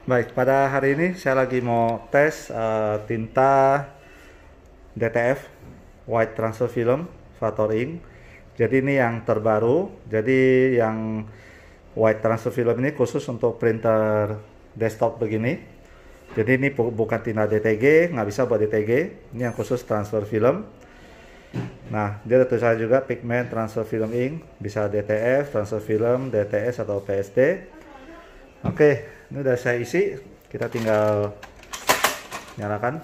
Baik, pada hari ini saya lagi mau tes tinta DTF White Transfer Film Factor Ink. Jadi ini yang terbaru. Jadi yang White Transfer Film ini khusus untuk printer desktop begini. Jadi ini bukan tinta DTG, nggak bisa buat DTG. Ini yang khusus transfer film. Nah, dia ada tulisan juga pigment transfer film ink, bisa DTF, transfer film, DTS atau PSD. Oke, ini udah saya isi, kita tinggal nyalakan.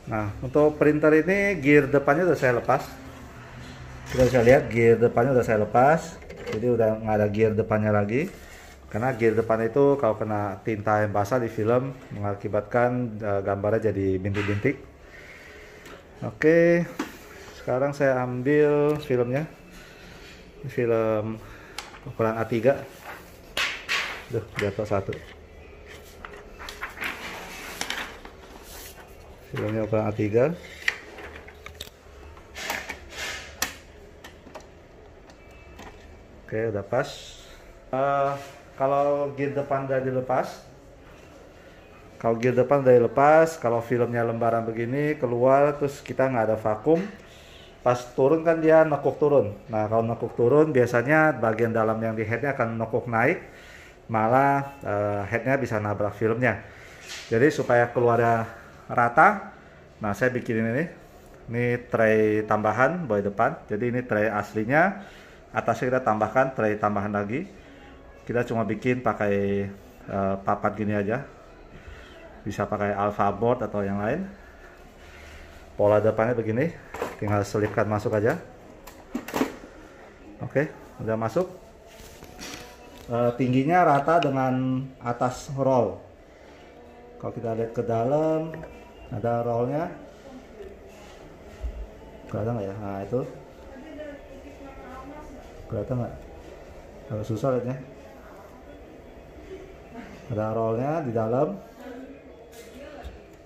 Nah, untuk printer ini gear depannya udah saya lepas. Kita bisa lihat gear depannya udah saya lepas, jadi udah nggak ada gear depannya lagi. Karena gear depan itu kalau kena tinta yang basah di film mengakibatkan gambarnya jadi bintik-bintik. Oke, sekarang saya ambil filmnya. Ini film ukuran A3. Duh, jatuh satu. Filmnya ukuran A3. Oke, udah pas. Kalau gear depan udah dilepas, kalau filmnya lembaran begini keluar terus kita nggak ada vakum, pas turun kan dia nekuk turun. Nah, kalau nekuk turun biasanya bagian dalam yang di headnya akan nekuk naik, malah headnya bisa nabrak filmnya. Jadi supaya keluarnya rata, nah saya bikin ini tray tambahan bagian depan. Jadi ini tray aslinya, atasnya kita tambahkan tray tambahan lagi. Kita cuma bikin pakai papat gini aja, bisa pakai alpha board atau yang lain. Pola depannya begini, tinggal selipkan masuk aja. Oke, udah masuk. Tingginya rata dengan atas roll. Kalau kita lihat ke dalam, ada rollnya. Kelihatan nggak ya? Nah, itu kelihatan nggak? Agak susah lihatnya. Ada rollnya di dalam.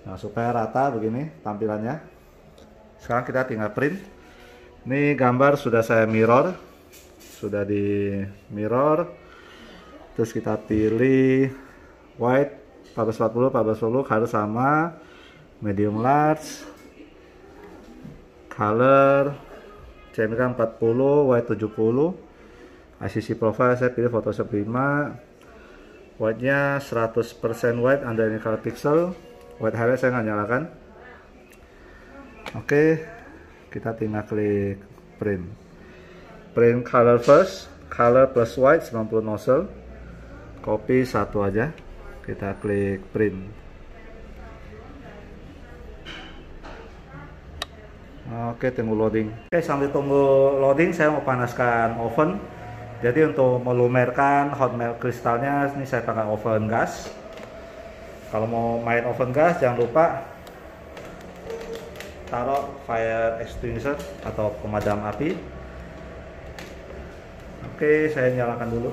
Nah, supaya rata begini tampilannya. Sekarang kita tinggal print. Ini gambar sudah saya mirror, sudah di mirror. Terus kita pilih white 1440 harus sama, medium large, color CMYK 40, white 70, ICC profile saya pilih Photoshop 5. White-nya 100% white under ini color pixel. White highlight saya nggak nyalakan. Oke, kita tinggal klik print. Print color first, color plus white 90 nozzle. Copy satu aja. Kita klik print. Oke, tunggu loading. Oke, sambil tunggu loading saya mau panaskan oven. Jadi untuk melumerkan hot melt kristalnya ini saya pakai oven gas. Kalau mau main oven gas jangan lupa taruh fire extinguisher atau pemadam api. Oke, saya nyalakan dulu.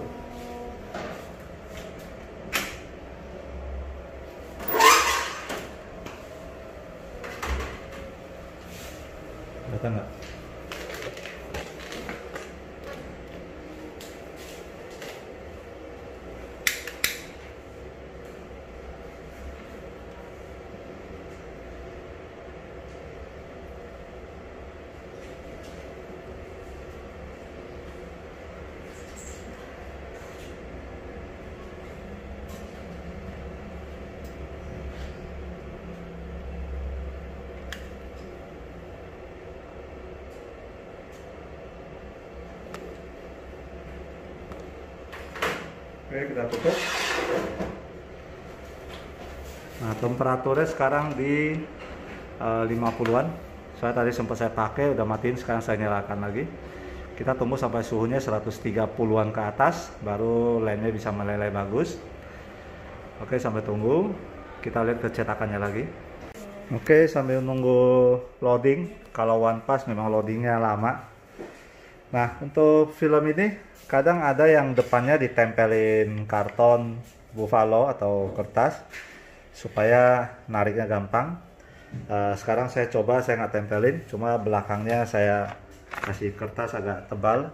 Kelihatan nggak? Oke, kita tutup. Nah, temperaturnya sekarang di 50-an. Saya tadi sempat saya pakai, udah matiin, sekarang saya nyalakan lagi. Kita tunggu sampai suhunya 130-an ke atas, baru lemnya bisa meleleh bagus. Oke, sampai tunggu. Kita lihat kecetakannya lagi. Oke, sambil nunggu loading. Kalau one pass memang loadingnya lama. Nah, untuk film ini kadang ada yang depannya ditempelin karton buffalo atau kertas supaya nariknya gampang. Sekarang saya coba, saya nggak tempelin, cuma belakangnya saya kasih kertas agak tebal.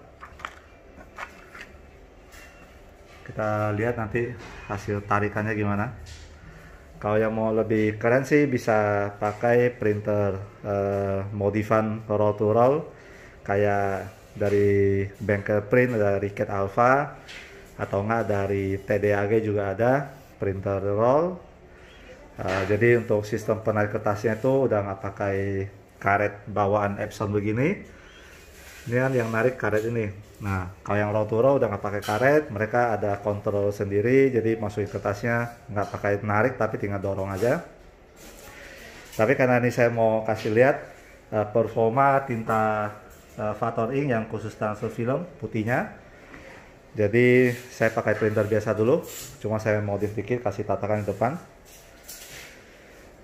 Kita lihat nanti hasil tarikannya gimana. Kalau yang mau lebih keren sih bisa pakai printer modifan roll to roll kayak dari Bengkel Print, dari Riket Alpha, atau enggak dari TDAG juga ada printer roll. Jadi untuk sistem penarik kertasnya itu udah nggak pakai karet bawaan Epson begini. Ini kan yang narik karet ini. Nah, kalau yang roll to roll udah nggak pakai karet, mereka ada kontrol sendiri, jadi masukin kertasnya nggak pakai narik tapi tinggal dorong aja. Tapi karena ini saya mau kasih lihat performa tinta Vator Ink yang khusus transfer film putihnya, jadi saya pakai printer biasa dulu, cuma saya modif dikit, kasih tatakan di depan.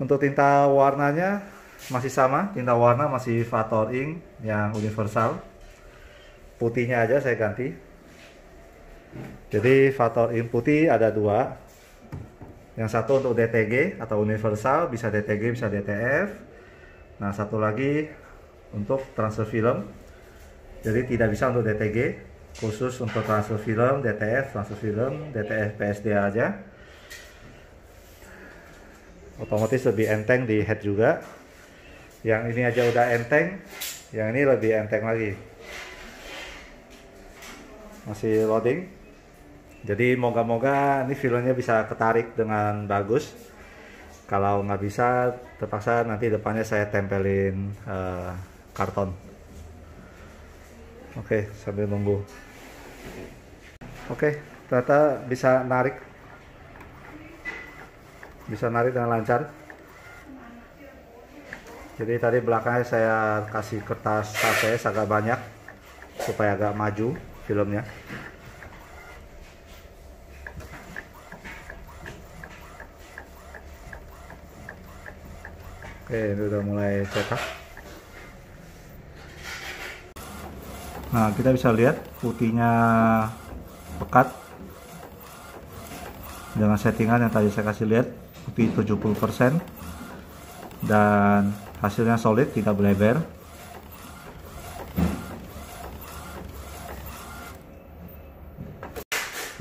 Untuk tinta warnanya masih sama, tinta warna masih Vator Ink yang universal. Putihnya aja saya ganti. Jadi Vator Ink putih ada dua. Yang satu untuk DTG atau universal, bisa DTG bisa DTF. Nah, satu lagi untuk transfer film. Jadi tidak bisa untuk DTG, khusus untuk transfer film, DTF, transfer film, DTF PSD aja. Otomatis lebih enteng di head juga. Yang ini aja udah enteng, yang ini lebih enteng lagi. Masih loading. Jadi moga-moga ini filmnya bisa ketarik dengan bagus. Kalau nggak bisa, terpaksa nanti depannya saya tempelin karton. Oke, sambil nunggu. Oke, ternyata bisa narik dengan lancar. Jadi tadi belakangnya saya kasih kertas HPS agak banyak supaya agak maju filmnya. Oke, ini udah mulai cetak. Nah, kita bisa lihat putihnya pekat dengan settingan yang tadi saya kasih lihat, putih 70% dan hasilnya solid, tidak berlebar.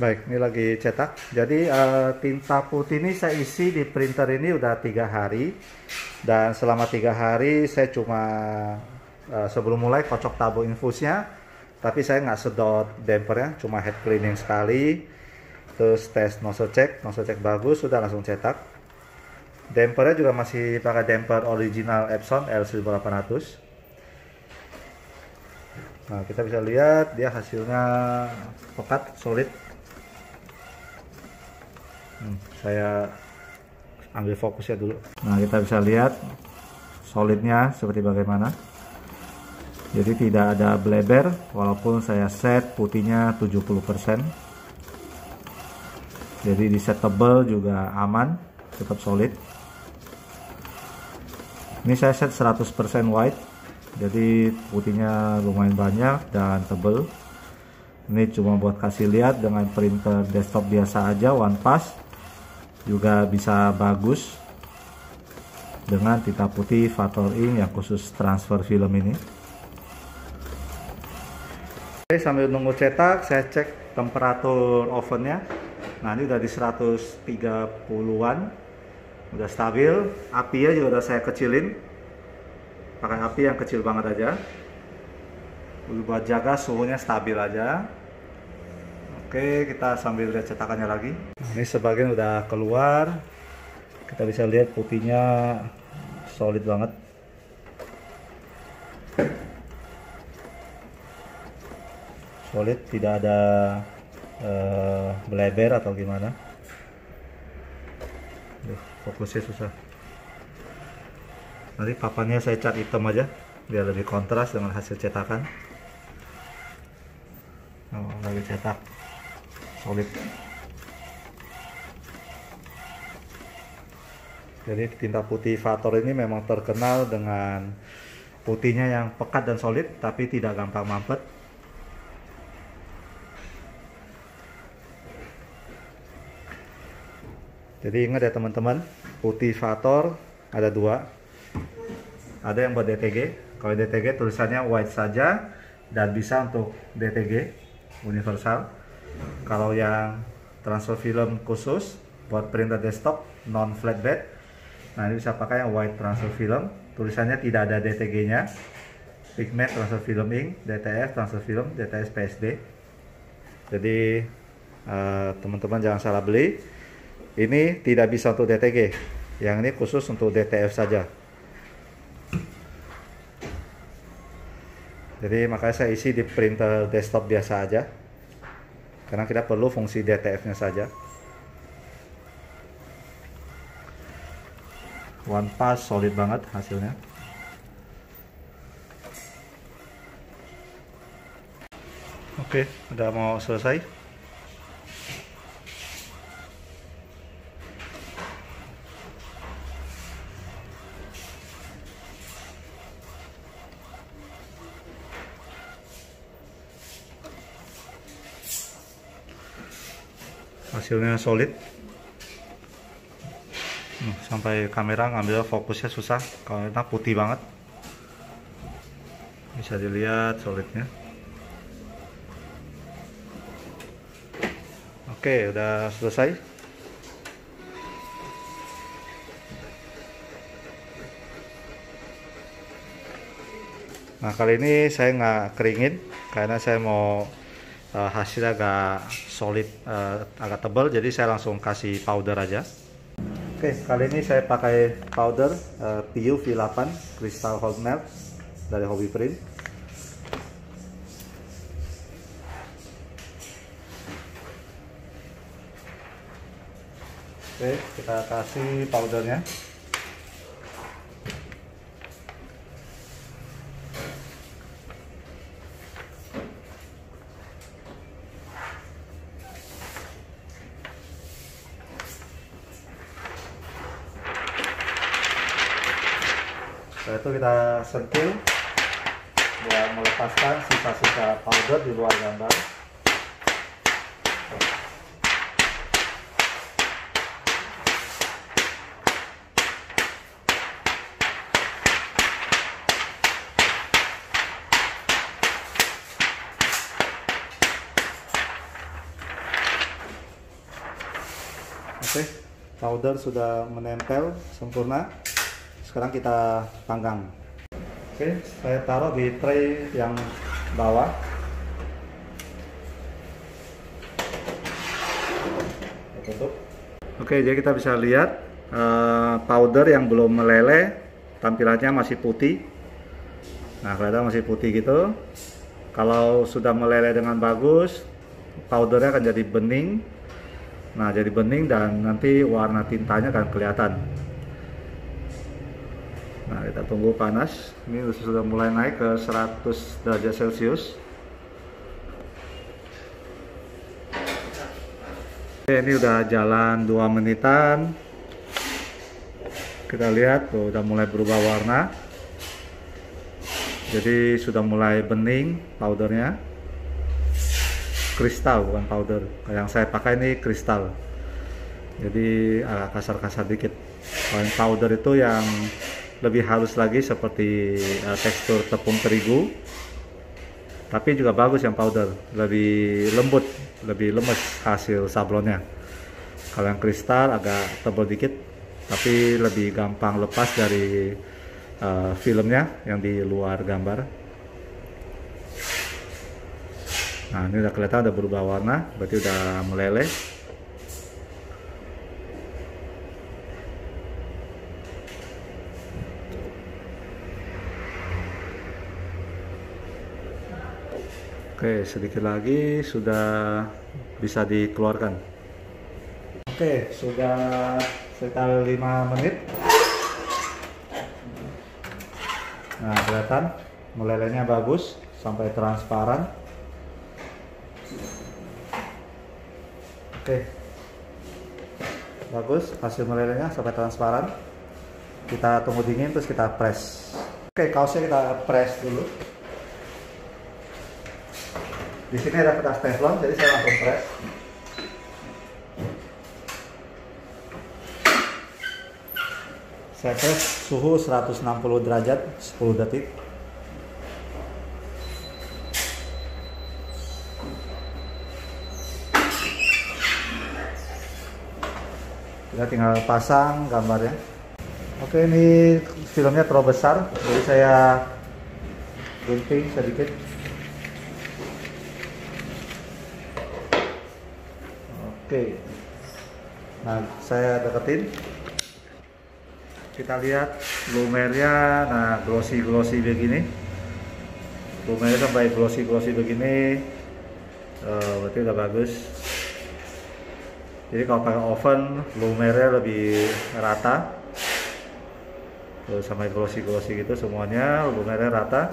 Baik, ini lagi cetak. Jadi tinta putih ini saya isi di printer ini udah 3 hari, dan selama 3 hari saya cuma sebelum mulai kocok tabung infusnya, tapi saya nggak sedot dampernya, cuma head cleaning sekali, terus tes nozzle check bagus, sudah langsung cetak. Dampernya juga masih pakai damper original Epson L1800. Nah, kita bisa lihat dia hasilnya pekat, solid. Saya ambil fokusnya dulu. Nah, kita bisa lihat solidnya seperti bagaimana. Jadi tidak ada bleber walaupun saya set putihnya 70%. Jadi di set tebal juga aman, tetap solid. Ini saya set 100% white. Jadi putihnya lumayan banyak dan tebal. Ini cuma buat kasih lihat, dengan printer desktop biasa aja one pass juga bisa bagus dengan tinta putih Vator Ink yang khusus transfer film ini. Oke, sambil nunggu cetak saya cek temperatur ovennya. Nah, ini udah di 130-an, udah stabil. Apinya juga udah saya kecilin, pakai api yang kecil banget aja buat jaga suhunya stabil aja. Oke, kita sambil lihat cetakannya lagi. Ini sebagian udah keluar, kita bisa lihat putihnya solid banget. Solid, tidak ada beleber atau gimana. Fokusnya susah. Nanti papannya saya cat hitam aja biar lebih kontras dengan hasil cetakan. Oh, lagi cetak solid. Jadi tinta putih Vator ini memang terkenal dengan putihnya yang pekat dan solid, tapi tidak gampang mampet. Jadi ingat ya teman-teman, putih Vator ada dua. Ada yang buat DTG, Kalau DTG tulisannya white saja dan bisa untuk DTG universal. Kalau yang transfer film khusus buat printer desktop non flatbed, nah ini bisa pakai yang white transfer film, tulisannya tidak ada DTG-nya. Pigment transfer film ink, DTF transfer film, DTS PSD. Jadi teman-teman jangan salah beli. Ini tidak bisa untuk DTG. Yang ini khusus untuk DTF saja. Jadi makanya saya isi di printer desktop biasa aja, karena kita perlu fungsi DTF-nya saja. One pass solid banget hasilnya. Oke, udah mau selesai. Hasilnya solid. Sampai kamera ngambil fokusnya susah karena putih banget. Bisa dilihat solidnya. Oke, udah selesai. Nah, kali ini saya nggak keringin karena saya mau hasilnya agak solid, agak tebal, jadi saya langsung kasih powder aja. Oke, kali ini saya pakai powder PU V8 Crystal Hot Melt dari Hobby Print. Oke, kita kasih powdernya. Setelah itu kita sentil buat melepaskan sisa-sisa powder di luar gambar. Oke, powder sudah menempel sempurna. Sekarang kita panggang. Oke, saya taruh di tray yang bawah. Tutup. Oke, jadi kita bisa lihat powder yang belum meleleh, tampilannya masih putih. Nah, kelihatan masih putih gitu. Kalau sudah meleleh dengan bagus, powdernya akan jadi bening. Nah, jadi bening dan nanti warna tintanya akan kelihatan. Nah, kita tunggu panas. Ini sudah mulai naik ke 100 derajat Celcius. Oke, ini udah jalan 2 menitan. Kita lihat tuh udah mulai berubah warna. Jadi sudah mulai bening powdernya. Kristal bukan powder. Yang saya pakai ini kristal. Jadi agak kasar-kasar dikit. Kalau yang powder itu yang lebih halus lagi seperti tekstur tepung terigu, tapi juga bagus yang powder, lebih lembut, lebih lemes hasil sablonnya. Kalau yang kristal agak tebal dikit, tapi lebih gampang lepas dari filmnya yang di luar gambar. Nah, ini udah kelihatan udah berubah warna, berarti udah meleleh. Oke, sedikit lagi sudah bisa dikeluarkan. Oke, sudah sekitar 5 menit. Nah, kelihatan melelehnya bagus sampai transparan. Oke, bagus hasil melelehnya sampai transparan. Kita tunggu dingin terus kita press. Oke, kaosnya kita press dulu. Di sini ada kertas teflon, jadi saya langsung press. Saya press suhu 160 derajat 10 detik. Kita tinggal pasang gambarnya. Oke, ini filmnya terlalu besar, jadi saya gunting sedikit. Oke, nah saya deketin. Kita lihat lumernya, nah glossy begini. Lumernya sampai glossy begini, berarti udah bagus. Jadi kalau pakai oven, lumernya lebih rata. Tuh, sampai glossy gitu semuanya, lumernya rata.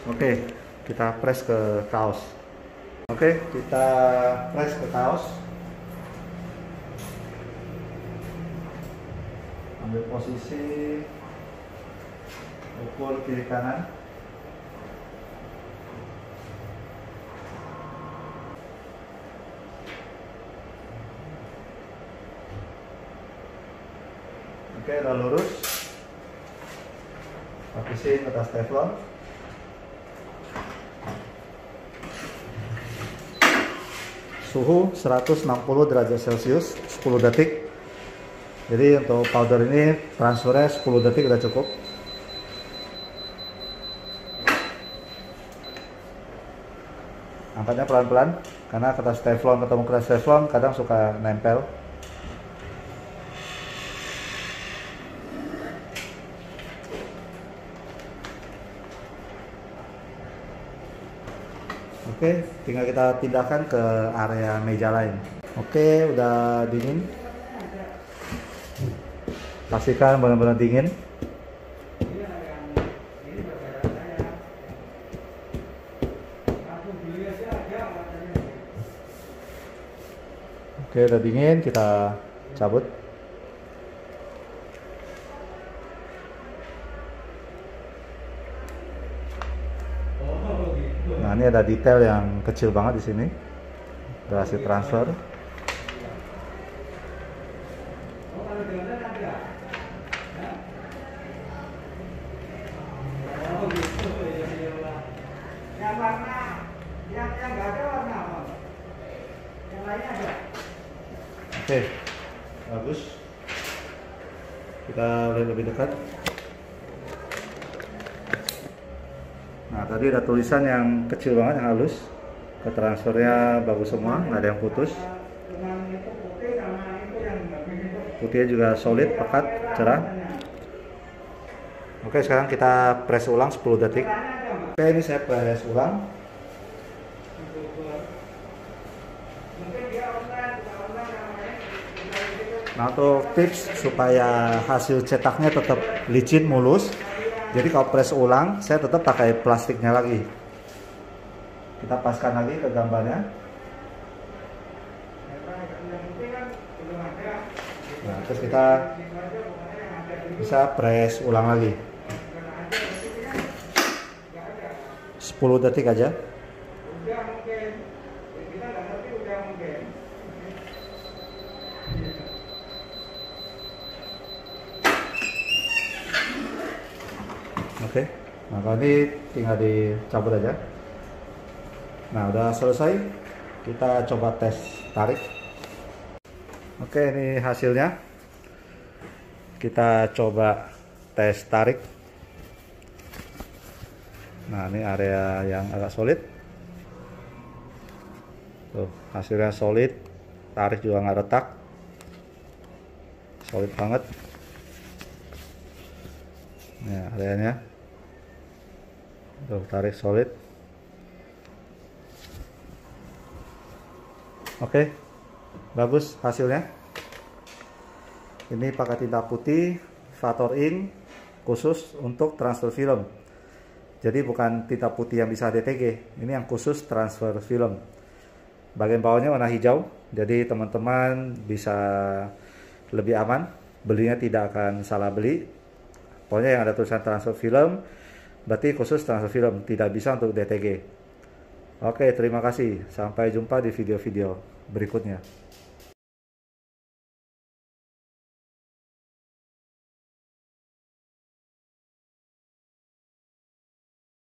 Oke, kita press ke kaos. Oke, kita press ke kaos. Ambil posisi, ukur kiri kanan. Oke, udah lurus. Habisin atas teflon. Suhu 160 derajat Celcius 10 detik. Jadi untuk powder ini transfernya 10 detik udah cukup. Angkatnya pelan-pelan karena kertas teflon ketemu kertas teflon kadang suka nempel. Oke, tinggal kita pindahkan ke area meja lain. Oke, udah dingin. Pastikan benar-benar dingin. Oke, udah dingin, kita cabut. Nah, ini ada detail yang kecil banget di sini. Berhasil transfer. Oke, bagus. Kita lihat lebih dekat. Nah, tadi ada tulisan yang kecil banget, yang halus. Ketransfernya bagus semua, nggak ada yang putus. Putihnya juga solid, pekat, cerah. Oke, sekarang kita press ulang 10 detik. Oke, ini saya press ulang. Nah, untuk tips supaya hasil cetaknya tetap licin, mulus, jadi kalau press ulang, saya tetap pakai plastiknya lagi. Kita paskan lagi ke gambarnya. Nah, terus kita bisa press ulang lagi. 10 detik aja. Oke, nah kalau ini tinggal dicabut aja. Nah, udah selesai. Kita coba tes tarik. Oke, ini hasilnya. Kita coba tes tarik. Nah, ini area yang agak solid. Tuh, hasilnya solid. Tarik juga nggak retak. Solid banget. Nah, areanya. Tuh, tarik solid. Oke, bagus hasilnya. Ini pakai tinta putih Vator Ink khusus untuk transfer film. Jadi bukan tinta putih yang bisa DTG, ini yang khusus transfer film. Bagian bawahnya warna hijau, jadi teman-teman bisa lebih aman. Belinya tidak akan salah beli. Pokoknya yang ada tulisan transfer film, berarti khusus transfer film, tidak bisa untuk DTG. Oke, terima kasih. Sampai jumpa di video-video berikutnya.